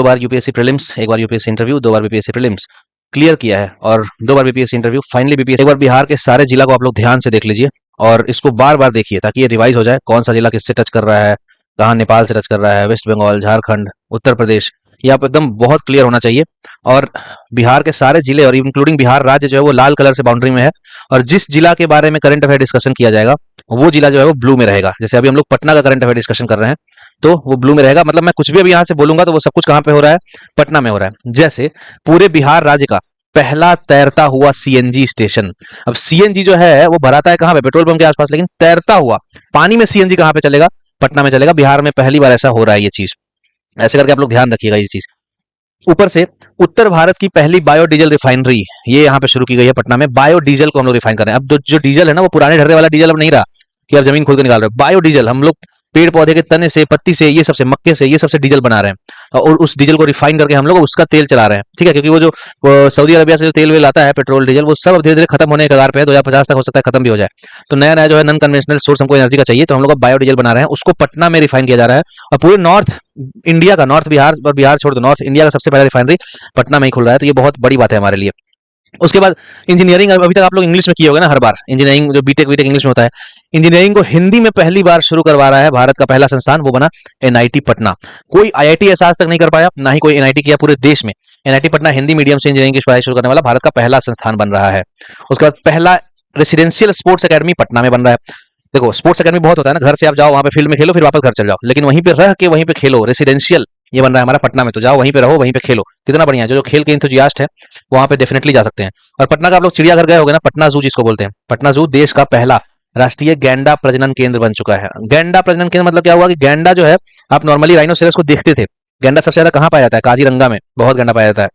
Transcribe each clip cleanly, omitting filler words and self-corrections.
2 बार UPSC prelims, 1 बार UPSC interview, 2 बार BPSC prelims clear किया है और 2 बार बीपीएससी इंटरव्यू, फाइनली बीपीएससी। एक बार बिहार के सारे जिला को आप लोग ध्यान से देख लीजिए और इसको बार बार देखिए ताकि ये रिवाइज हो जाए, कौन सा जिला किससे टच कर रहा है, कहाँ नेपाल से टच कर रहा है, वेस्ट बंगाल, झारखंड, उत्तर प्रदेश, ये आप एकदम बहुत क्लियर होना चाहिए। और बिहार के सारे जिले और इंक्लूडिंग बिहार राज्य जो है वो लाल कलर से बाउंड्री में है, और जिस जिला के बारे में करंट अफेयर डिस्कशन किया जाएगा वो जिला जो है वो ब्लू में रहेगा। जैसे अभी हम लोग पटना का करंट अफेयर डिस्कशन कर रहे हैं तो वो ब्लू में रहेगा, मतलब मैं कुछ भी अभी यहाँ से बोलूंगा तो वो सब कुछ कहाँ पे हो रहा है, पटना में हो रहा है। जैसे पूरे बिहार राज्य का पहला तैरता हुआ सीएनजी स्टेशन। अब सीएनजी जो है वो भराता है कहाँ पे, पेट्रोल पंप के आसपास, लेकिन तैरता हुआ पानी में सीएनजी कहाँ पे चलेगा, पटना में चलेगा। बिहार में पहली बार ऐसा हो रहा है ये चीज, ऐसे करके आप लोग ध्यान रखिएगा ये चीज। ऊपर से उत्तर भारत की पहली बायोडीजल रिफाइनरी ये यहाँ पे शुरू की गई है पटना में। बायोडीजल को हम लोग रिफाइन कर रहे हैं। अब जो डीजल है ना वो पुराने ढर्रे वाला डीजल अब नहीं रहा कि आप जमीन खोद के निकाल रहे हो। बायोडीजल हम लोग पेड़ पौधे के तने से, पत्ती से, ये सबसे, मक्के से, ये सबसे डीजल बना रहे हैं और उस डीजल को रिफाइन करके हम लोग उसका तेल चला रहे हैं। ठीक है, क्योंकि वो सऊदी अरबिया से जो तेल वेल आता है, पेट्रोल डीजल, वो सब धीरे धीरे खत्म होने के कगार पे है। 2050 तक हो सकता है खत्म भी हो जाए। तो नया नया जो है नॉन कन्वेंशनल सोर्स हमको एनर्जी का चाहिए, तो हम लोग बायोडीजल बना रहे हैं, उसको पटना में रिफाइन किया जा रहा है। और पूरे नॉर्थ इंडिया का, नॉर्थ बिहार और बिहार छोड़ दो, नॉर्थ इंडिया का सबसे पहला रिफाइनरी पटना में ही खुल रहा है। तो ये बहुत बड़ी बात है हमारे लिए। उसके बाद इंजीनियरिंग, अभी तक आप लोग इंग्लिश में किए होगे ना, हर बार इंजीनियरिंग जो बीटेक वीटेक इंग्लिश में होता है, इंजीनियरिंग को हिंदी में पहली बार शुरू करवा रहा है भारत का पहला संस्थान, वो बना एनआईटी पटना। कोई आईआईटी ऐसा आज तक नहीं कर पाया, ना ही कोई एनआईटी किया पूरे देश में। एनआईटी पटना हिंदी मीडियम से इंजीनियरिंग की पढ़ाई शुरू करने वाला भारत का पहला संस्थान बन रहा है। उसके बाद पहला रेसिडेंशियल स्पोर्ट्स अकेडमी पटना में बन रहा है। देखो स्पोर्ट्स अकेडमी बहुत होता है ना, घर से आप जाओ वहां पे फील्ड में खेलो फिर वापस घर चल जाओ, लेकिन वहीं पे रह के वहीं पे खेलो, रेसिडेंशियल ये बन रहा है हमारा पटना में। तो जाओ वहीं पे रहो, वहीं पे खेलो, कितना बढ़िया है। जो खेल के इंथुजियास्ट है वहां पे डेफिनेटली जा सकते हैं। और पटना का आप लोग चिड़ियाघर गए होगे ना, पटना जू जिसको बोलते हैं। पटना जू देश का पहला राष्ट्रीय गैंडा प्रजनन केंद्र बन चुका है। गैंडा प्रजनन केंद्र मतलब क्या हुआ कि गैंडा जो है, आप नॉर्मली राइनोसेरस को देखते थे, गैंडा सबसे ज्यादा कहाँ पाया जाता है, काजीरंगा में बहुत गैंडा पाया जाता है,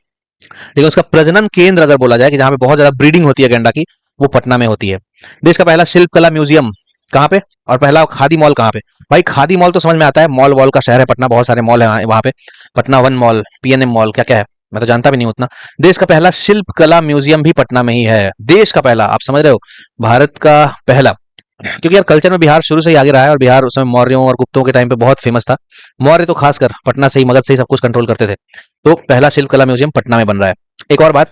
लेकिन उसका प्रजनन केंद्र अगर बोला जाए कि जहाँ पे बहुत ज्यादा ब्रीडिंग होती है गैंडा की, वो पटना में होती है। देश का पहला शिल्प कला म्यूजियम कहाँ पे, और पहला खादी मॉल कहाँ पे। भाई खादी मॉल तो समझ में आता है, मॉल वॉल का शहर है पटना, बहुत सारे मॉल है वहां पे, Patna one mall, PNM mall, क्या क्या है मैं तो जानता भी नहीं उतना। देश का पहला शिल्प कला म्यूजियम भी पटना में ही है, देश का पहला, आप समझ रहे हो, भारत का पहला। क्योंकि यार कल्चर में बिहार शुरू से ही आगे रहा है, और बिहार उसमें मौर्यों और गुप्तों के टाइम पे बहुत फेमस था। मौर्य तो खासकर पटना से ही, मगध से ही सब कुछ कंट्रोल करते थे। तो पहला शिल्प कला म्यूजियम पटना में बन रहा है। एक और बात,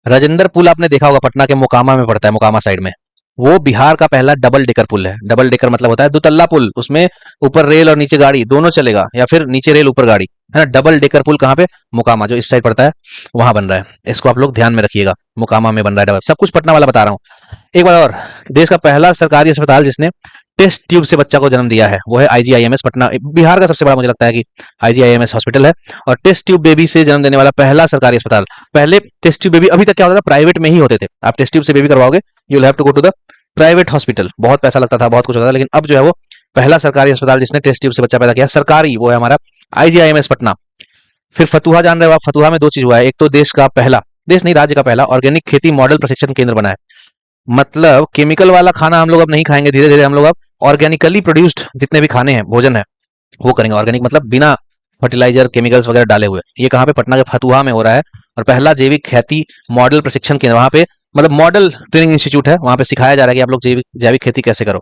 राजेंद्र पुल आपने देखा होगा, पटना के मोकामा में पड़ता है, मोकामा साइड में। वो बिहार का पहला डबल डेकर पुल है। डबल डेकर मतलब होता है दुतल्ला पुल, उसमें ऊपर रेल और नीचे गाड़ी दोनों चलेगा, या फिर नीचे रेल ऊपर गाड़ी, है ना। डबल डेकर पुल कहाँ पे, मोकामा, जो इस साइड पड़ता है वहां बन रहा है। इसको आप लोग ध्यान में रखिएगा, मोकामा में बन रहा है डबल, सब कुछ पटना वाला बता रहा हूँ। एक बार और, देश का पहला सरकारी अस्पताल जिसने टेस्ट ट्यूब से बच्चा को जन्म दिया है वो है आईजीआईएमएस पटना। बिहार का सबसे बड़ा मुझे लगता है कि आईजीआईएमएस हॉस्पिटल है, और टेस्ट ट्यूब बेबी से जन्म देने वाला पहला सरकारी अस्पताल। पहले टेस्ट ट्यूब बेबी, अभी तक क्या होता था, प्राइवेट में ही होते थे। आप टेस्ट ट्यूब से बेबी करवाओगे, you will have to go to the private hospital, बहुत पैसा लगता था, बहुत कुछ होता था। लेकिन अब जो है वो पहला सरकारी अस्पताल जिसने टेस्ट ट्यूब से बच्चा पैदा किया सरकारी, वो है हमारा आईजीआईएमएस पटना। फिर फतुहा जान रहे हो आप, फतुहा में 2 चीज हुआ है। एक तो देश का पहला, देश नहीं राज्य का पहला ऑर्गेनिक खेती मॉडल प्रशिक्षण केंद्र बना है। मतलब केमिकल वाला खाना हम लोग अब नहीं खाएंगे, धीरे धीरे हम लोग अब ऑर्गेनिकली प्रोड्यूस्ड जितने भी खाने हैं, भोजन है, वो करेंगे। ऑर्गेनिक मतलब बिना फर्टिलाइजर केमिकल्स वगैरह डाले हुए। ये कहाँ पे, पटना के फतुहा में हो रहा है। और पहला जैविक खेती मॉडल प्रशिक्षण केंद्र वहां पे, मतलब मॉडल ट्रेनिंग इंस्टीट्यूट है, वहां पे सिखाया जा रहा है कि आप लोग जैविक खेती कैसे करो।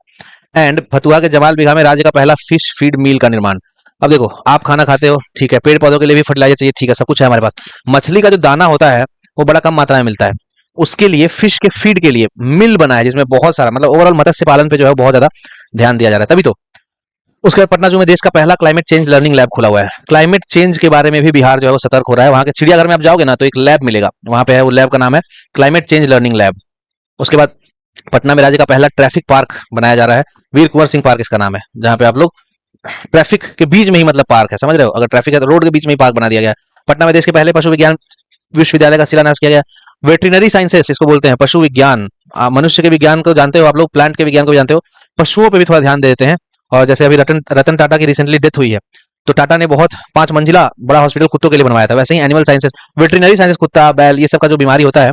एंड फतुहा के जमाल बिघा में राज्य का पहला फिश फीड मिल का निर्माण। अब देखो आप खाना खाते हो, ठीक है, पेड़ पौधों के लिए भी फर्टिलाइजर चाहिए, ठीक है, सब कुछ है हमारे पास। मछली का जो दाना होता है वो बड़ा कम मात्रा में मिलता है, उसके लिए फिश के फीड के लिए मिल बना है, जिसमें बहुत सारा, मतलब ओवरऑल मत्स्य पालन पे जो है बहुत ज्यादा ध्यान दिया जा रहा है, तभी तो। उसके बाद पटना जू में देश का पहला क्लाइमेट चेंज लर्निंग लैब खुला हुआ है। क्लाइमेट चेंज के बारे में भी बिहार जो है वो सतर्क हो रहा है। वहां के चिड़ियाघर में आप जाओगे ना तो एक लैब मिलेगा, वहां पे है, वो लैब का नाम है क्लाइमेट चेंज लर्निंग लैब। उसके बाद पटना में राज्य का पहला ट्रैफिक पार्क बनाया जा रहा है, वीर कुंवर सिंह पार्क इसका नाम है, जहां पे आप लोग ट्रैफिक के बीच में ही, मतलब पार्क है, समझ रहे हो, अगर ट्रैफिक है तो रोड के बीच में ही पार्क बना दिया गया है। पटना में देश के पहले पशु विज्ञान विश्वविद्यालय का शिलान्यास किया गया। वेटरिनरी साइंसेस इसको बोलते हैं, पशु विज्ञान। मनुष्य के विज्ञान को जानते हो आप लोग, प्लांट के विज्ञान को भी जानते हो, पशुओं पे भी थोड़ा ध्यान देते हैं। और जैसे अभी रतन टाटा की रिसेंटली डेथ हुई है, तो टाटा ने बहुत 5 मंजिला बड़ा हॉस्पिटल कुत्तों के लिए बनवाया था। वैसे ही एनिमल साइंसेस, वेटरिनरी साइंसेस, कुत्ता बैल ये सब का जो बीमारी होता है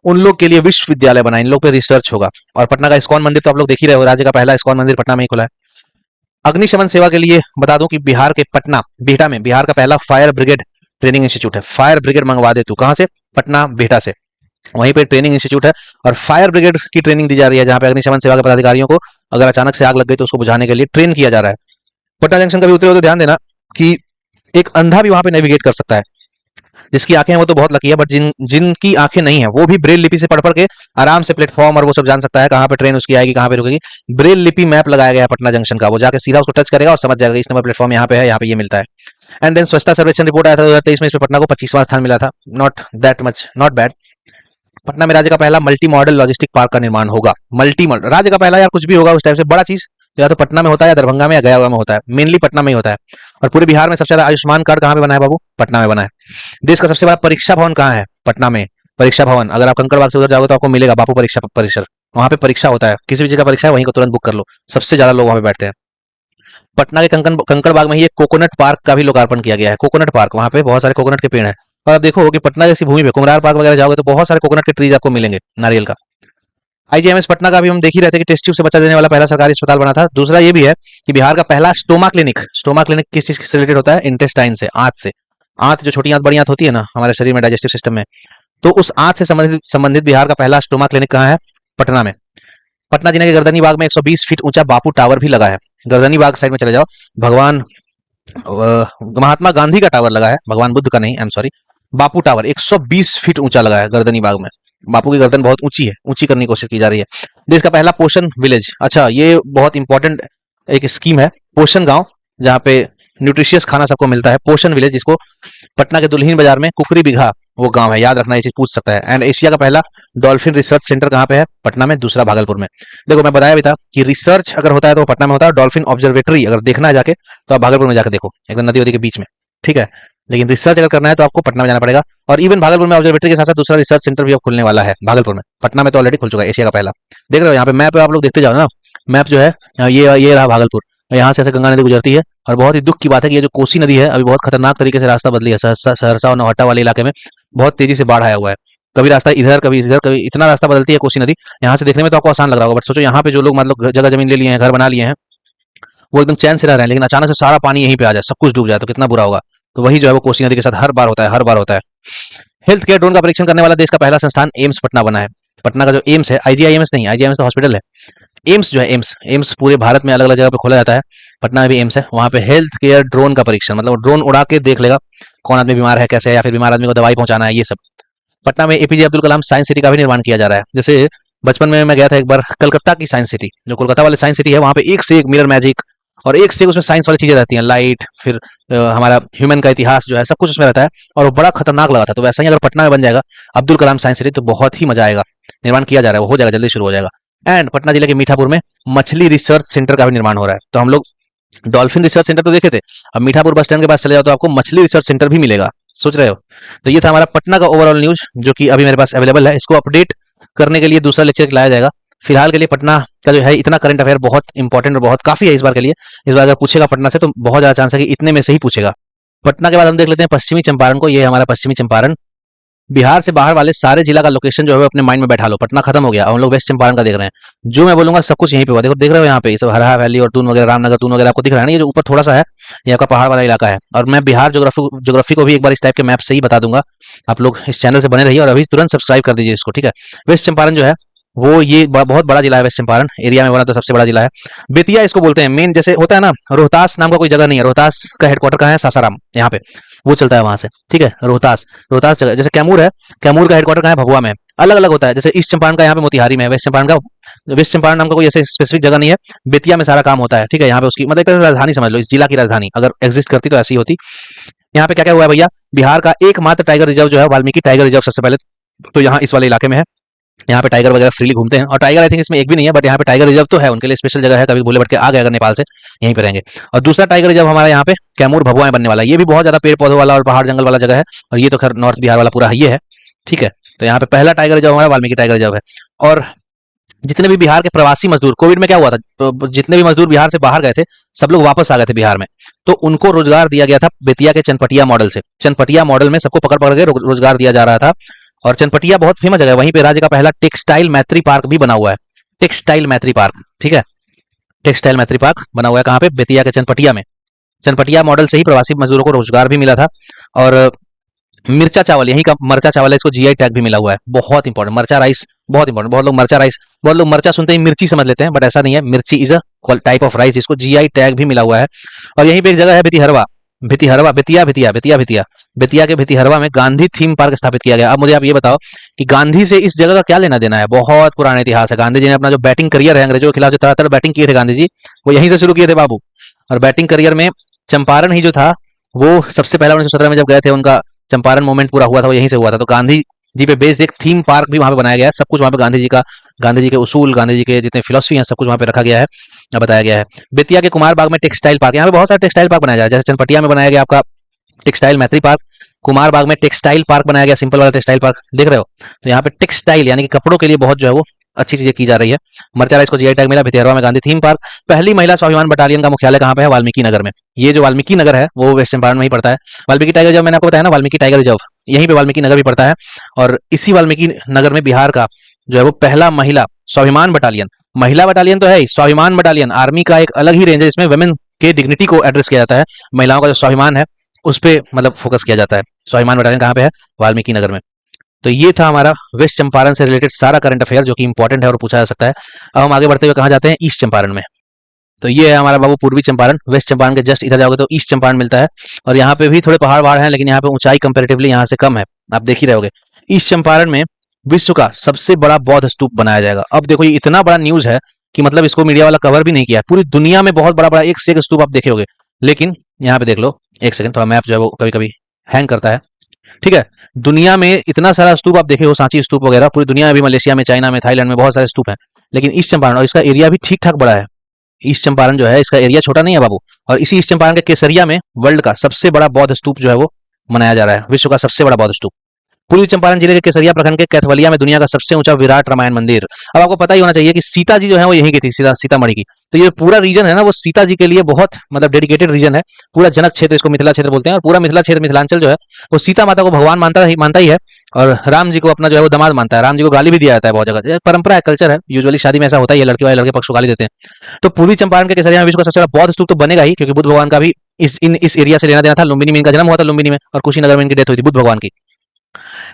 उन लोग के लिए विश्वविद्यालय बना, इन लोग पे रिसर्च होगा। और पटना का इस्कॉन मंदिर तो आप लोग देख ही रहे हो, राज्य का पहला इस्कॉन मंदिर पटना में ही खुला है। अग्निशमन सेवा के लिए बता दूं कि बिहार के पटना बिहटा में बिहार का पहला फायर ब्रिगेड ट्रेनिंग इंस्टीट्यूट है। फायर ब्रिगेड मंगवा दे तू, कहां से, पटना बिहटा से, वहीं पे ट्रेनिंग इंस्टीट्यूट है और फायर ब्रिगेड की ट्रेनिंग दी जा रही है, जहां पे अग्निशमन सेवा के पदाधिकारियों को अगर अचानक से आग लग गई तो उसको बुझाने के लिए ट्रेन किया जा रहा है। पटना जंक्शन कभी उतरे हो तो ध्यान देना कि एक अंधा भी वहां पे नेविगेट कर सकता है। जिसकी आंखें हैं वो तो बहुत लकी है, बट जिनकी आंखें नहीं है वो भी ब्रेल लिपि से पढ़ पढ़ के आराम से प्लेटफॉर्म और वो सब जान सकता है, कहाँ पे ट्रेन उसकी आएगी, कहाँ पे रुकेगी। ब्रेल लिपि मैप लगाया गया है पटना जंक्शन का, वो जाके सीधा उसको टच करेगा और समझ जाएगा इस नंबर प्लेटफॉर्म यहाँ पे है, यहाँ पे ये मिलता है। एंड देन स्वच्छता सर्वेक्षण रिपोर्ट आया था 2023 में, इसमें पटना को 25वां स्थान मिला था। Not that much, not bad. Patna में राज्य का पहला मल्टी मॉडल लॉजिस्टिक पार्क का निर्माण होगा। मल्टी मॉडल राज्य का पहला, यार कुछ भी होगा उस टाइप से बड़ा चीज या तो पटना में होता है या दरभंगा में या गया हुआ में होता है, मेनली पटना में ही होता है। और पूरे बिहार में सबसे ज्यादा आयुष्मान कार्ड कहाँ पे बना है बाबू? पटना में बना है। देश का सबसे बड़ा परीक्षा भवन कहाँ है? पटना में। परीक्षा भवन, अगर आप कंकड़बाग से उधर जाओगे तो आपको मिलेगा बापू परीक्षा परिसर, वहां पे परीक्षा होता है, किसी भी जगह परीक्षा है वहीं को तुरंत बुक कर लो, सबसे ज्यादा लोग वहां पे बैठते हैं। पटना के कंकड़बाग में ही एक कोकोनट पार्क का भी लोकार्पण किया गया है। कोकोनट पार्क, वहां पे बहुत सारे कोकोनट के पेड़ हैं। और आप देखो कि पटना जैसी भूमि पे कुमरार पार्क वगैरह जाओगे तो बहुत सारे कोकोनट के ट्रीज आपको मिलेंगे, नारियल का। आईजीएमएस पटना का भी हम देख ही रहे थे कि टेस्ट ट्यूब से बच्चा देने वाला पहला सरकारी अस्पताल बना था। दूसरा ये भी है कि बिहार का पहला स्टोमा क्लिनिक किस चीज से रिलेटेड होता है? इंटेस्टाइन से, आंत से। आंत जो छोटी आंत बड़ी आंत होती है ना हमारे शरीर में, डाइजेस्टिव सिस्टम में, तो उस आंत से संबंधित बिहार का पहला स्टोमा क्लिनिक कहाँ है? पटना में। पटना जिले के गर्दनी बाग में 120 फीट ऊंचा बापू टावर भी लगा है। गर्दनी बाग साइड में चले जाओ, भगवान महात्मा गांधी का टावर लगा है, भगवान बुद्ध का नहीं, I am sorry. Bapu tower 120 feet ऊंचा लगा है गर्दनी बाग में। बापू की गर्दन बहुत ऊंची है, ऊंची करने की कोशिश की जा रही है। देश का पहला पोषण विलेज, अच्छा ये बहुत इंपॉर्टेंट एक स्कीम है, पोषण गांव, जहाँ पे न्यूट्रिशियस खाना सबको मिलता है। पोषण विलेज, जिसको पटना के दुल्हिन बाजार में कुकरी बिघा वो गांव है, याद रखना, ये चीज पूछ सकता है। एंड एशिया का पहला डॉल्फिन रिसर्च सेंटर कहाँ पे है? पटना में। दूसरा भागलपुर में। देखो मैं बताया भी था कि रिसर्च अगर होता है तो पटना में होता है, डॉल्फिन ऑब्जर्वेटरी अगर देखना है जाके तो आप भागलपुर में जाकर देखो, एकदम नदी वदी के बीच में, ठीक है। लेकिन रिसर्च अगर करना है तो आपको पटना में जाना पड़ेगा। और इवन भागलपुर में ऑब्जर्वेटरी के साथ साथ दूसरा रिसर्च सेंटर भी अब खुलने वाला है भागलपुर में। पटना में तो ऑलरेडी खुल चुका है, एशिया का पहला। देख रहे हो यहाँ पे मैप, आप लोग देखते जाओ ना, मैप जो है ये रहा भागलपुर, यहाँ से ऐसे गंगा नदी गुजरती है। और बहुत ही दुख की बात है कि ये जो कोसी नदी है अभी बहुत खतरनाक तरीके से रास्ता बदली है। सहरसा और नौहट्टा वाले इलाके में बहुत तेजी से बाढ़ आया हुआ है, कभी रास्ता इधर कभी इधर, कभी इतना रास्ता बदलती है कोसी नदी। यहाँ से देखने में तो आपको आसान लग रहा होगा, बट सोचो यहाँ पे जो लोग मतलब जगह जमीन ले लिए हैं, घर बना लिए हैं, वो एकदम चैन से रह रहे हैं, लेकिन अचानक से सारा पानी यहीं पे आ जाए, सब कुछ डूब जाए तो कितना बुरा होगा। तो वही जो है वो कोसी नदी के साथ हर बार होता है, हर बार होता है। हेल्थ केयर ड्रोन का परीक्षण करने वाला देश का पहला संस्थान एम्स पटना बना है। पटना का जो एम्स है, आईजीआईएमएस नहीं, आईजीआईएमएस तो हॉस्पिटल है। एम्स जो है, एम्स पूरे भारत में अलग अलग जगह पे खोला जाता है, पटना में भी एम्स है। वहां पे हेल्थ केयर ड्रोन का परीक्षण, मतलब ड्रोन उड़ा के देख लेगा कौन आदमी बीमार है, कैसे है, या फिर बीमार आदमी को दवाई पहुंचाना है, ये सब। पटना में APJ Abdul Kalam science city का भी निर्माण किया जा रहा है। जैसे बचपन में मैं गया था एक बार कलकत्ता की साइंस सिटी, जो कोलकाता वाले साइंस सिटी है, वहां पे एक से एक मिरर मैजिक और एक से एक उसमें साइंस वाली चीजें रहती हैं, लाइट, फिर हमारा ह्यूमन का इतिहास जो है सब कुछ उसमें रहता है, और वो बड़ा खतरनाक लगा था। तो वैसा ही अगर पटना में बन जाएगा अब्दुल कलाम साइंस सिटी तो बहुत ही मजा आएगा। निर्माण किया जा रहा है, वो हो जाएगा, जल्दी शुरू हो जाएगा। एंड पटना जिले के मीठापुर में मछली रिसर्च सेंटर का भी निर्माण हो रहा है। तो हम लोग डॉल्फिन रिसर्च सेंटर तो देखे थे, अब मीठापुर बस स्टैंड के पास चले जाओ तो आपको मछली रिसर्च सेंटर भी मिलेगा, सोच रहे हो। तो ये था हमारा पटना का ओवरऑल न्यूज, जो कि अभी मेरे पास अवेलेबल है। इसको अपडेट करने के लिए दूसरा लेक्चर लाया जाएगा। फिलहाल के लिए पटना का जो है इतना करंट अफेयर बहुत इंपॉर्टेंट और बहुत काफी है इस बार के लिए। इस बार अगर पूछेगा पटना से तो बहुत ज्यादा चांस है कि इतने में से ही पूछेगा। पटना के बाद हम देख लेते हैं पश्चिमी चंपारण को। ये है हमारा पश्चिमी चंपारण। बिहार से बाहर वाले सारे जिला का लोकेशन जो है अपने माइंड में बैठा लो। पटना खत्म हो गया, हम लोग वेस्ट चंपारण का देख रहे हैं। जो मैं बोलूंगा सब कुछ यहीं पे हुआ। देखो, देख रहे हो यहाँ पे ये सब हरहा वैली और दून वगैरह, रामनगर दून वगैरह आपको दिख रहा है ना, ये जो ऊपर थोड़ा सा है ये आपका पहाड़ वाला इलाका है। और मैं बिहार ज्योग्राफी को भी एक बार इस टाइप के मैप से ही बता दूंगा। आप लोग इस चैनल से बने रहिए और अभी तुरंत सब्सक्राइब कर दीजिए इसको, ठीक है। वेस्ट चंपारण जो है वो ये बहुत बड़ा जिला है। वेस्ट चंपारण एरिया में बना तो सबसे बड़ा जिला है। बेतिया इसको बोलते हैं मेन, जैसे होता है ना रोहतास नाम का कोई जगह नहीं है। रोहतास का हेडक्वार्टर कहाँ है? सासाराम, यहाँ पे वो चलता है वहां से, ठीक है। रोहतास जगह, जैसे कैमूर है, कैमूर का हेडक्वार्टर कहाँ है? भभुआ में। अलग अलग होता है, जैसे ईस्ट चंपारण का यहाँ पे मोतिहारी में है। वेस्ट चंपारण नाम का कोई ऐसे स्पेसिफिक जगह नहीं है। बेतिया में सारा काम होता है, ठीक है। यहाँ पे उसकी मतलब एक तरह से राजधानी समझ लो, इस जिला की राजधानी अगर एग्जिस्ट करती तो ऐसी होती। यहाँ पे क्या क्या हुआ है भैया? बिहार का एकमात्र टाइगर रिजर्व जो है वाल्मीकि टाइगर रिजर्व सबसे पहले तो यहाँ इस वाले इलाके में है। यहाँ पे टाइगर वगैरह फ्रीली घूमते हैं। और टाइगर आई थिंक इसमें एक भी नहीं है, बट यहाँ पे टाइगर रिजर्व तो है, उनके लिए स्पेशल जगह है। कभी भूले भटके आ गए अगर नेपाल से, यहीं पे रहेंगे। और दूसरा टाइगर रिजर्व हमारा यहाँ पे कैमूर भभुआ में बनने वाला है। ये भी बहुत ज्यादा पेड़ पौधों वाला और पहाड़ जंगल वाला जगह है। और ये तो खैर नॉर्थ बिहार वाला पूरा ये है, ठीक है। तो यहाँ पे पहला टाइगर रिजर्व हमारा वाल्मीकि टाइगर रिजर्व है। और जितने भी बिहार के प्रवासी मजदूर, कोविड में क्या हुआ था, तो जितने भी मजदूर बिहार से बाहर गए थे सब लोग वापस आ गए थे बिहार में, तो उनको रोजगार दिया गया था बेतिया के चनपटिया मॉडल से। चनपटिया मॉडल में सबको पकड़ पकड़ के रोजगार दिया जा रहा था। और चनपटिया बहुत फेमस जगह है, वहीं पे राज्य का पहला टेक्सटाइल मैत्री पार्क भी बना हुआ है। टेक्सटाइल मैत्री पार्क, ठीक है। टेक्सटाइल मैत्री पार्क बना हुआ है कहाँ पे? बेतिया के चनपटिया में। चनपटिया मॉडल से ही प्रवासी मजदूरों को रोजगार भी मिला था। और मिर्चा चावल, यहीं का मरचा चावल है, इसको जीआई टैग भी मिला हुआ है। बहुत इंपॉर्टेंट, मरचा राइस बहुत इंपॉर्टेंट। बहुत लोग मरचा सुनते ही मिर्ची समझ लेते हैं, बट ऐसा नहीं है। मिर्ची is a type of rice, जिसको जीआई टैग भी मिला हुआ है। और यहीं पे एक जगह है बेतिहरवा। भितिहरवा, बेतिया बेतिया बेतिया बेतिया बेतिया के भितिहरवा में गांधी थीम पार्क स्थापित किया गया। अब मुझे आप ये बताओ कि गांधी से इस जगह का क्या लेना देना है? बहुत पुराना इतिहास है। गांधी जी ने अपना जो बैटिंग करियर है, अंग्रेजों के खिलाफ जो तरह तरह बैटिंग किए थे गांधी जी, वो यहीं से शुरू किए थे बाबू। और बैटिंग करियर में चंपारण ही जो था, वो सबसे पहला 1917 में जब गए थे, उनका चंपारण मूवमेंट पूरा हुआ था, वो यहीं से हुआ था। तो गांधी जी पे बेस्ड एक थीम पार्क भी वहां पे बनाया गया है। सब कुछ वहां पे गांधी जी का, गांधी जी के उसूल, गांधी जी के जितने फिलोसफी हैं, सब कुछ वहां पे रखा गया है, बताया गया है। बेतिया के कुमार बाग में टेक्सटाइल पार्क, यहाँ पे बहुत सारे टेक्सटाइल पार्क बनाया जाए, जैसे चनपटिया में बनाया गया आपका टेक्सटाइल मैत्री पार्क, कुमार बाग में टेक्सटाइल पार्क बनाया गया, सिंपल वाला टेक्सटाइल पार्क देख रहे हो। तो यहाँ पे टेक्सटाइल यानी कि कपड़ों के लिए बहुत जो है वो अच्छी चीजें की जा रही है। मरचारा इसको जीआई टैग मिला। भितिहरवा में गांधी थीम पार्क। पहली महिला स्वाभिमान बटालियन का मुख्यालय कहाँ पे है? वाल्मीकि नगर में। ये जो वाल्मीकि नगर है वो वेस्ट चंपारण में ही पड़ता है। वाल्मीकि टाइगर रिजर्व मैंने आपको बताया ना, वाल्मीकि टाइगर रिजर्व यहीं पे वाल्मीकि नगर भी पड़ता है। और इसी वाल्मीकि नगर में बिहार का जो है वो पहला महिला स्वाभिमान बटालियन, महिला बटालियन तो है ही, स्वाभिमान बटालियन आर्मी का एक अलग ही रेंज है, जिसमें वुमेन के डिग्निटी को एड्रेस किया जाता है। महिलाओं का जो स्वाभिमान है उस पर मतलब फोकस किया जाता है। स्वाभिमान बटालियन कहाँ पे है? वाल्मीकि नगर में। तो ये था हमारा वेस्ट चंपारण से रिलेटेड सारा करंट अफेयर, जो कि इंपॉर्टेंट है और पूछा जा सकता है। अब हम आगे बढ़ते हुए कहाँ जाते हैं? ईस्ट चंपारण में। तो ये है हमारा बाबू पूर्वी चंपारण। वेस्ट चंपारण के जस्ट इधर जाओगे तो ईस्ट चंपारण मिलता है, और यहाँ पे भी थोड़े पहाड़ वहाड़ हैं, लेकिन यहाँ पे ऊंचाई कंपेरेटिवली यहाँ से कम है, आप देख ही रहोगे। ईस्ट चंपारण में विश्व का सबसे बड़ा बौद्ध स्तूप बनाया जाएगा। अब देखो, ये इतना बड़ा न्यूज है कि मतलब इसको मीडिया वाला कवर भी नहीं किया है। पूरी दुनिया में बहुत बड़ा बड़ा एक से एक स्तूप आप देखे होगे, लेकिन यहाँ पे देख लो, एक सेकंड, थोड़ा मैप जो है वो कभी कभी हैंग करता है, ठीक है। दुनिया में इतना सारा स्तूप आप देखे हो, सांची स्तूप वगैरह, पूरी दुनिया में भी, मलेशिया में, चाइना में, थाईलैंड में बहुत सारे स्तूप हैं, लेकिन ईस्ट चंपारण, और इसका एरिया भी ठीक ठाक बड़ा है। ईस्ट चंपारण जो है, इसका एरिया छोटा नहीं है बाबू। और इसी ईस्ट चंपारण के केसरिया में वर्ल्ड का सबसे बड़ा बौद्ध स्तूप जो है वो मनाया जा रहा है, विश्व का सबसे बड़ा बौद्ध स्तूप। पूर्वी चंपारण जिले के केसरिया प्रखंड के कैथवलिया में दुनिया का सबसे ऊंचा विराट रामायण मंदिर। अब आपको पता ही होना चाहिए कि सीता जी जो है वो यहीं की थी, सीतामढ़ी की। तो ये पूरा रीजन है ना, वो सीता जी के लिए बहुत मतलब डेडिकेटेड रीजन है। पूरा जनक क्षेत्र, इसको मिथिला क्षेत्र बोलते हैं, और पूरा मिथिला क्षेत्र, मिथिलांचल जो है वो सीता माता को भगवान मानता ही है, और राम जी को अपना जो है वो दामाद मानता है। राम जी को गाली भी दिया जाता है बहुत जगह, परंपरा है, कल्चर है, यूजुअली शादी में ऐसा होता ही है, लड़के वाले लड़के पक्ष को गाली देते हैं। तो पूर्वी चंपारण के केसरिया में विश्व का सबसे बड़ा बौद्ध स्तूप तो बनेगा ही, क्योंकि बुद्ध भगवान का भी इस एरिया से लेना देना था। लुम्बिनी में इनका जन्म हुआ था, लुम्बिनी में, और कुशीनगर में इनकी डेथ हुई थी बुद्ध भगवान की।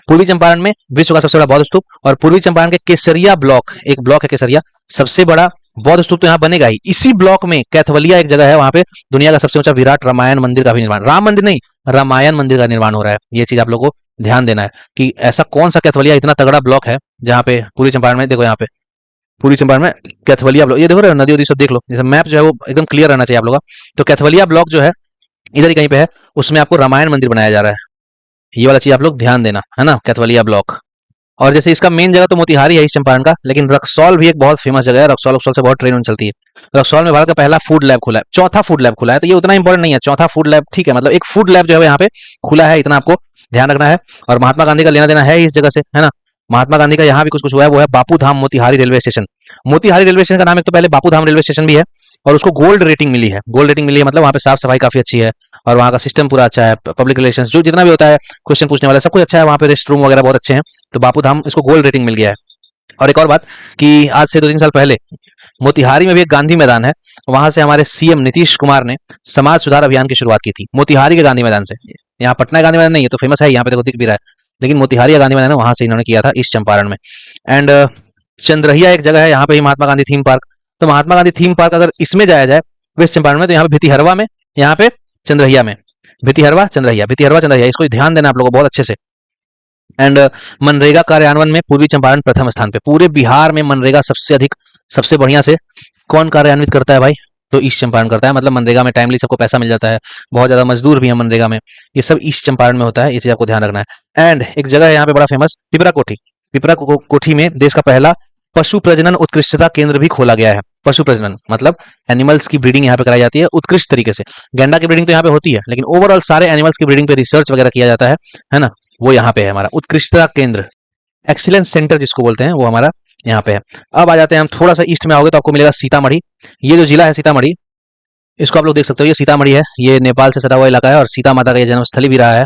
पूर्वी चंपारण में विश्व का सबसे बड़ा बौद्ध स्तूप, और पूर्वी चंपारण के केसरिया ब्लॉक, एक ब्लॉक है केसरिया, सबसे बड़ा बौद्ध स्तूप तो यहाँ बनेगा ही। इसी ब्लॉक में कैथवलिया एक जगह है, वहां पे दुनिया का सबसे ऊंचा विराट रामायण मंदिर का भी निर्माण, राम मंदिर नहीं, रामायण मंदिर का निर्माण हो रहा है। ये चीज आप लोगों को ध्यान देना है कि ऐसा कौन सा कैथवलिया इतना तगड़ा ब्लॉक है जहाँ पे पूर्वी चंपारण में, देखो यहाँ पे पूर्वी चंपारण में कैथवलिया ब्लॉक, ये देखो रहे हो, नदी उदी सब देख लो, जैसे मैप जो है वो एकदम क्लियर रहना चाहिए आप लोगों का। तो कैथवलिया ब्लॉक जो है इधर ही कहीं पे है, उसमें आपको रामायण मंदिर बनाया जा रहा है। ये वाला चीज आप लोग ध्यान देना है ना, कैथवलिया ब्लॉक। और जैसे इसका मेन जगह तो मोतिहारी है इस चंपारण का, लेकिन रक्सौल भी एक बहुत फेमस जगह है। रक्सौल से बहुत ट्रेन चलती है। रक्सौल में भारत का पहला फूड लैब खुला है, चौथा फूड लैब खुला है, तो ये उतना इंपॉर्टेंट नहीं है, चौथा फूड लैब ठीक है, मतलब एक फूड लैब जो है यहाँ पे खुला है, इतना आपको ध्यान रखना है। और महात्मा गांधी का लेना देना है इस जगह से, है ना। महात्मा गांधी का यहाँ भी कुछ कुछ हुआ है, वो है Bapu Dham Motihari railway station. Motihari railway station का नाम एक तो पहले बापू धाम रेलवे स्टेशन भी है, और उसको गोल्ड रेटिंग मिली है। गोल्ड रेटिंग मिली है मतलब वहाँ पे साफ सफाई काफी अच्छी है, और वहाँ का सिस्टम पूरा अच्छा है, पब्लिक रिलेशंस जो जितना भी होता है, क्वेश्चन पूछने वाला सब कुछ अच्छा है, वहाँ पे रेस्ट रूम वगैरह बहुत अच्छे हैं। तो बापू धाम इसको गोल्ड रेटिंग मिल गया है। और एक और बात कि आज से 2-3 साल पहले मोतिहारी में भी एक गांधी मैदान है, वहां से हमारे सीएम नीतीश कुमार ने समाज सुधार अभियान की शुरुआत की थी, मोतिहारी के गांधी मैदान से। यहाँ पटना गांधी मैदान नहीं है, तो फेमस है यहाँ पे, देखो दिख भी रहा है, लेकिन मोतिहारी का गांधी मैदान है, वहां से इन्होंने किया था इस चंपारण में। एंड चंद्रहिया एक जगह है, यहाँ पे ही महात्मा गांधी थीम पार्क। तो महात्मा गांधी थीम पार्क अगर इसमें जाया जाए वेस्ट चंपारण में, तो यहाँ पे भितिहरवा में, यहाँ पे चंद्रहिया में, भितिहरवा चंद्रहिया, इसको ध्यान देना आप लोगों को बहुत अच्छे से। एंड मनरेगा कार्यान्वयन में पूर्वी चंपारण प्रथम स्थान पे। पूरे बिहार में मनरेगा सबसे अधिक, सबसे बढ़िया से कौन कार्यान्वित करता है भाई? तो ईस्ट चंपारण करता है। मतलब मनरेगा में टाइमली सबको पैसा मिल जाता है, बहुत ज्यादा मजदूर भी है मनरेगा में, ये सब ईस्ट चंपारण में होता है, ये चीज आपको ध्यान रखना है। एंड एक जगह है यहाँ पे बड़ा फेमस, पिपरा कोठी। पिपरा कोठी में देश का पहला पशु प्रजनन उत्कृष्टता केंद्र भी खोला गया है। पशु प्रजनन मतलब एनिमल्स की ब्रीडिंग यहाँ पे कराई जाती है उत्कृष्ट तरीके से। गैंडा की ब्रीडिंग तो यहाँ पे होती है, लेकिन ओवरऑल सारे एनिमल्स की ब्रीडिंग पे रिसर्च वगैरह किया जाता है ना। वो यहाँ पे है हमारा उत्कृष्टता केंद्र, एक्सीलेंस सेंटर जिसको बोलते हैं, वो हमारा यहाँ पे है। अब आ जाते हैं हम थोड़ा सा ईस्ट में आओगे तो आपको मिलेगा सीतामढ़ी। ये जो जिला है सीतामढ़ी, इसको आप लोग देख सकते हो, ये सीतामढ़ी है, ये नेपाल से सटा हुआ इलाका है, और सीता माता का ये जन्मस्थली भी रहा है।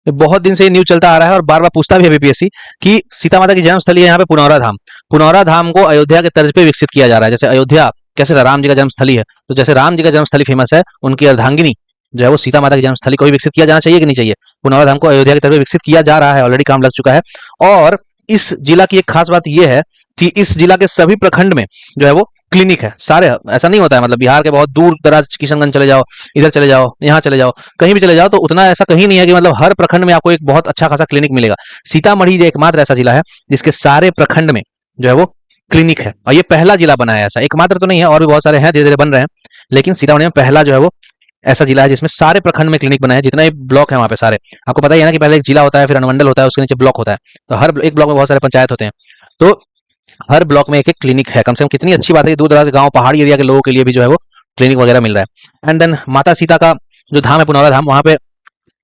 बहुत दिन से ये न्यूज चलता आ रहा है, और बार बार पूछता भी है बीपीएससी कि सीता माता की जन्मस्थली है यहाँ पे पुनौरा धाम। पुनौरा धाम को अयोध्या के तर्ज पे विकसित किया जा रहा है। जैसे अयोध्या कैसे था, राम जी का जन्मस्थली है, तो जैसे राम जी का जन्मस्थली फेमस है, उनकी अर्धांगिनी जो है वो सीता माता की जन्मस्थली को भी विकसित किया जाना चाहिए कि नहीं चाहिए? पुनौरा धाम को अयोध्या की तरफ विकसित किया जा रहा है, ऑलरेडी काम लग चुका है। और इस जिला की एक खास बात यह है कि इस जिला के सभी प्रखंड में जो है वो क्लिनिक है सारे। ऐसा नहीं होता है, मतलब बिहार के बहुत दूर दराज किशनगंज चले जाओ, इधर चले जाओ, यहाँ चले जाओ, कहीं भी चले जाओ तो उतना ऐसा कहीं नहीं है कि मतलब हर प्रखंड में आपको एक बहुत अच्छा खासा क्लिनिक मिलेगा। सीतामढ़ी जो एकमात्र ऐसा जिला है जिसके सारे प्रखंड में जो है वो क्लिनिक है, और ये पहला जिला बना है ऐसा। एकमात्र तो नहीं है, और भी बहुत सारे हैं, धीरे धीरे बन रहे हैं, लेकिन सीतामढ़ी में पहला जो है वो ऐसा जिला है जिसमें सारे प्रखंड में क्लिनिक बना है। जितना भी ब्लॉक है वहाँ पे सारे, आपको पता ही है ना कि पहले एक जिला होता है, फिर अनुमंडल होता है, उसके नीचे ब्लॉक होता है, तो हर एक ब्लॉक में बहुत सारे पंचायत होते हैं, तो हर ब्लॉक में एक एक क्लिनिक है। कम से कम कितनी अच्छी बात है कि दूर दराज गाँव पहाड़ी एरिया के लोगों के लिए भी जो है वो क्लिनिक वगैरह मिल रहा है। एंड देन माता सीता का जो धाम है पुनौरा धाम, वहाँ पे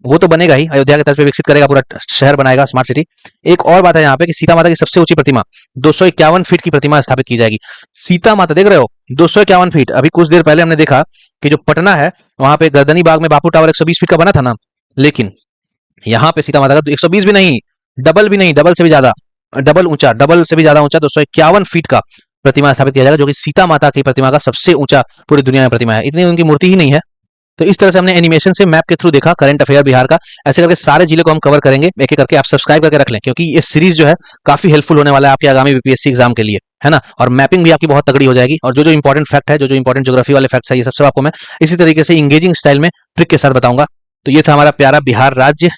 वो तो बनेगा ही, अयोध्या के तर्ज पे विकसित करेगा, पूरा शहर बनाएगा, स्मार्ट सिटी। एक और बात है यहाँ पे कि सीता माता की सबसे ऊंची प्रतिमा 251 फीट की प्रतिमा स्थापित की जाएगी। सीता माता देख रहे हो 251 फीट। अभी कुछ देर पहले हमने देखा कि जो पटना है वहां पे गर्दनी बाग में बापू टावर 120 फीट का बना था ना, लेकिन यहाँ पे सीता माता का 120 भी नहीं, डबल भी नहीं, डबल से भी ज्यादा, डबल ऊंचा, डबल से भी ज्यादा ऊंचा 251 फीट का प्रतिमा स्थापित किया जाएगा, जो कि सीता माता की प्रतिमा का सबसे ऊंचा पूरी दुनिया में प्रतिमा है। इतनी उनकी मूर्ति ही नहीं है। तो इस तरह से हमने एनिमेशन से मैप के थ्रू देखा करंट अफेयर बिहार का। ऐसे करके सारे जिले को हम कवर करेंगे एक एक करके। आप सब्सक्राइब करके रख लें, क्योंकि ये सीरीज जो है काफी हेल्पफुल होने वाला है आपके आगामी बीपीएससी एग्जाम के लिए, है ना। और मैपिंग भी आपकी बहुत तगड़ी हो जाएगी, और जो जो इंपॉर्टेंट फैक्ट है, जो जो इंपॉर्टेंट ज्योग्राफी वाले फैक्ट्स है, ये सब आपको मैं इसी तरीके से इंगेजिंग स्टाइल में ट्रिक के साथ बताऊंगा। तो ये था हमारा प्यारा बिहार राज्य,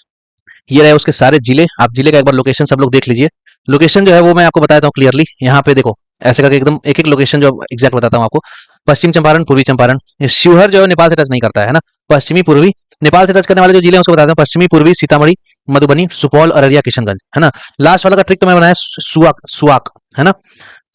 ये रहे उसके सारे जिले। आप जिले का एक बार लोकेशन सब लोग देख लीजिए। लोकेशन जो है वो मैं आपको बताता हूँ क्लियरली। यहाँ पे देखो ऐसे करके एकदम एक एक लोकेशन जो एग्जैक्ट बताता हूँ आपको। पश्चिम चंपारण, पूर्वी चंपारण, ये शिवहर जो है नेपाल से टच नहीं करता है ना। पश्चिमी पूर्वी नेपाल से टच करने वाले जो जिले हैं उसको बताता हूँ। पश्चिमी पूर्वी सीतामढ़ी, मधुबनी, सुपौल, अररिया, किशनगंज, है ना। लास्ट वाला का ट्रिक तो मैं बनाया सुआक, सुआक, है ना।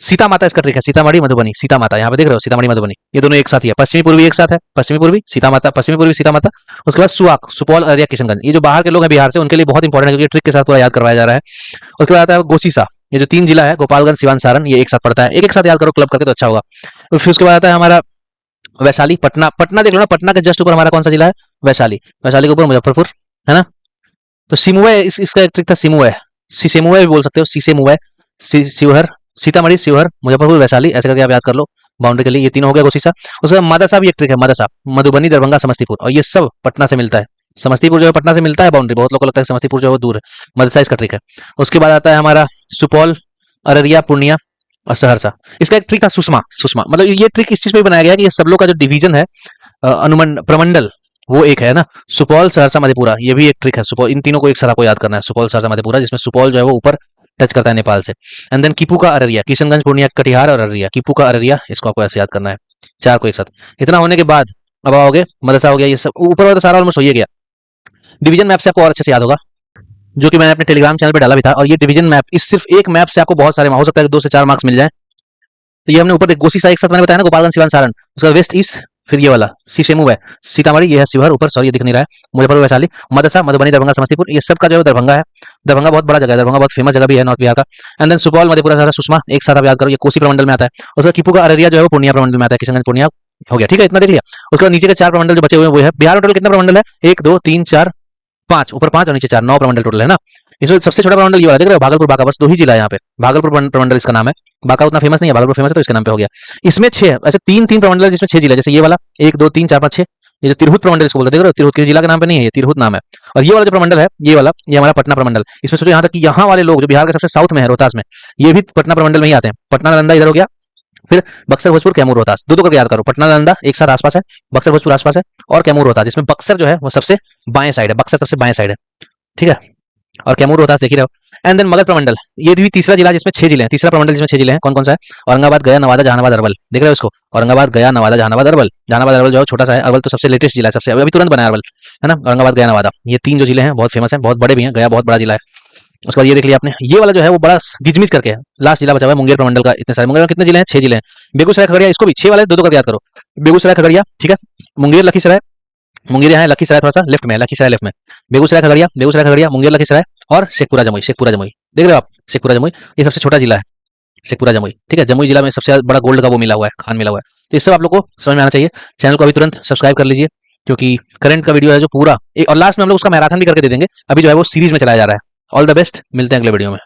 सीता माता इसका ट्रिक है, सीतामढ़ी मधुबनी, सीता माता, यहाँ पे देख रहे हो सीतामढ़ी मधुबनी, ये दोनों एक साथ ही है। पश्चिमी पूर्वी एक साथ है, पश्चिमी पूर्वी सीता माता, पश्चिमी पूर्वी सीता माता। उसके बाद सुआक, सुपौल, अररिया, किशनगंज। ये जो बाहर के लोग हैं बिहार से, उनके लिए बहुत इंपॉर्टेंट है, क्योंकि ट्रिक के साथ पूरा याद करवाया जा रहा है। उसके बाद आता है गोसीसा, ये जो 3 जिला है गोपालगंज, सिवान, सारण, ये एक साथ पड़ता है। एक एक साथ याद करो क्लब करके तो अच्छा होगा। फिर उसके बाद आता है हमारा वैशाली, पटना। पटना देख लो ना, पटना के जस्ट ऊपर हमारा कौन सा जिला है, वैशाली। वैशाली के ऊपर मुजफ्फरपुर, है ना। तो सिमुए, इसका एक ट्रिक था सिमुए, सिसेमुए भी बोल सकते हो, सीसेमुए, शिवहर, सीतामढ़ी, शिवहर, मुजफ्फरपुर, वैशाली, ऐसे करके आप याद कर लो बाउंड्री के लिए। ये तीनों हो गया गोसीसा। उसके बाद मदरसा भी एक ट्रिक है, मदरसा, मधुबनी, दरभंगा, समस्तीपुर, और ये सब पटना से मिलता है। समस्तीपुर जो है पटना से मिलता है बाउंड्री, बहुत लोगों को लगता है समस्तीपुर जो है वो दूर है। मदरसा इसका ट्रिक है। उसके बाद आता है हमारा सुपौल, अररिया, पूर्णिया और सहरसा। इसका एक ट्रिक था सुषमा, सुषमा, मतलब ये ट्रिक इस चीज पे बनाया गया कि ये सब लोग का जो डिवीजन है, अनुमंडल, प्रमंडल, वो एक है ना। सुपौल, सहरसा, मधेपुरा, ये भी एक ट्रिक है। सुपौल, इन तीनों को एक साथ आपको याद करना है, सुपौल, सहरसा, मधेपुरा, जिसमें सुपौल जो है वो ऊपर टच करता है नेपाल से। एंड देन कीपू का अररिया, किशनगंज, पूर्णिया, कटिहार और अररिया, कीपू का अररिया, इसको आपको ऐसे याद करना है, 4 को एक साथ। इतना होने के बाद अब आओगे मदरसा हो गया, ये सब ऊपर वाला तो सारा ऑलमोस्ट हो ही गया। डिवीजन मैप से आपको और अच्छे से याद होगा, जो कि मैंने अपने टेलीग्राम चैनल पे डाला भी था। और ये डिवीजन मैप, इस सिर्फ एक मैप से आपको बहुत सारे, हो सकता है 2 से 4 मार्क्स मिल जाए। तो ये हमने ऊपर गोसीसा एक साथ मैंने बताया ना, गोपालगंज, सिवान, सारण, उसका वेस्ट ईस्ट, फिर ये वाला सीसेमू है सीतामढ़ी, ये है शिवहर ऊपर, सॉरी ये दिख नहीं रहा है, मुजफ्फरपुर, वैशाली, मदरसा, मधुबनी, दरभंगा, समस्तीपुर, ये सब का जो है दरभंगा है। दरभंगा बहुत बड़ा जगह है, दरभंगा बहुत फेमस जगह भी है नॉर्थ बिहार का। एंड देन सुपौल, मधेपुरा, सहरसा, सुषमा, एक साथ आप याद करो, ये कोसी प्रमंडल में आता है। उसका कीपू का अररिया जो है वो पूर्णिया प्रमंडल में आता है, किशनगंज, पूर्णिया हो गया, ठीक है, इतना देख लिया। उसके बाद नीचे के 4 प्रमंडल जो बचे हुए हैं वो है बिहार में। टोटल कितना प्रमंडल है, 1 2 3 4 5, ऊपर 5 और नीचे 4, 9 प्रमंडल टोटल है ना। इसमें सबसे छोटा प्रमंडल ये वाला देख रहे हो, भागलपुर, बांका, बस 2 ही जिला है यहाँ पे। भागलपुर प्रमंडल इसका नाम है, बांका उतना फेमस नहीं है, भागलपुर फेमस है तो इसके नाम पे हो गया। इसमें 6 ऐसे 3 प्रमंडल है जिसमें 6 जिला है, जैसे ये वाला 1 2 3 4 5 6, ये जो तिरहुत प्रमंडल इसको बोलते हैं, देख रहे हो, तिरहुत किसी जिला के नाम पे नहीं है, ये तिरहुत नाम है। और ये वाला जो प्रमंडल है, ये वाला, ये हमारा पटना प्रमंडल। इसमें सोचो यहाँ तक कि यहाँ वाले लोग जो बिहार के सबसे साउथ में है, रोहतास में, ये भी पटना प्रमंडल में ही आते हैं। पटना, नालंदा इधर हो गया, फिर बक्सर, भोजपुर, कैमूर, रोहतास, दो करके याद करो। पटना, नालंदा एक साथ आसपास है, बक्सर, भोजपुर आसपास है, और कैमूर, रोहतास, जिसमें बक्सर जो है वो सबसे बाएं साइड है, बक्सर सबसे बाएं साइड है, ठीक है। और कैमूर, रोहतास देख ही रहे हो। एंड देन मगध प्रमंडल, ये भी तीसरा जिला जिसमें 6 जिले हैं, तीसरा प्रमंडल जिसमें 6 जिले हैं, कौन कौन सा है, औरंगाबाद, गया, नवादा, जहानाबाद, अरवल, देख रहे हो इसको, औरंगाबाद, गया, नवादा, जहानाबाद, अरवल। जहानाबाद, अरवल जो है छोटा सा है, अरवल तो सबसे लेटेस्ट जिला है, सबसे अभी तुरंत बना है अरवल, है ना। औरंगाबाद, गया, नवादा, ये 3 जो जिले हैं बहुत फेमस हैं, बहुत बड़े भी हैं, गया बहुत बड़ा जिला है। उसके बाद ये देख लिया आपने, ये वाला जो है वो बड़ा गिजमिज करके है, लास्ट जिला बचा हुआ है मुंगेर प्रमंडल का। इतने सारे मुंगेर में कितने जिले हैं, 6 जिले हैं। बेगूसराय, खगड़िया, इसको भी 6 वाले 2 करके याद करो, बेगूसराय, खगड़िया, ठीक है। मुंगेर, लखीसराय, मुंगेर यहाँ है, लखीसराय थोड़ा सा लेफ्ट में है, लखीसराय लेफ्ट में, बेगूसराय, खगड़िया, बेगूसराय, खगड़िया, मुंगेर, लखीसराय और शेखपुरा, जमुई, शेखपुरा, जमुई, देख रहे हो आप, शेखपुरा, जमुई, ये सबसे छोटा जिला है, शेखपुरा, जमुई, ठीक है। जमुई जिला में सबसे बड़ा गोल्ड का वो मिला हुआ है, खान मिला हुआ है। तो इस सब आप लोग को समझ में आना चाहिए। चैनल को अभी तुरंत सब्सक्राइब कर लीजिए, क्योंकि करंट का वीडियो है जो पूरा और लास्ट में हम लोग उसका मैराथन भी करके दे देंगे। अभी जो है वो सीरीज में चलाया जा रहा है। ऑल द बेस्ट, मिलते हैं अगले वीडियो में।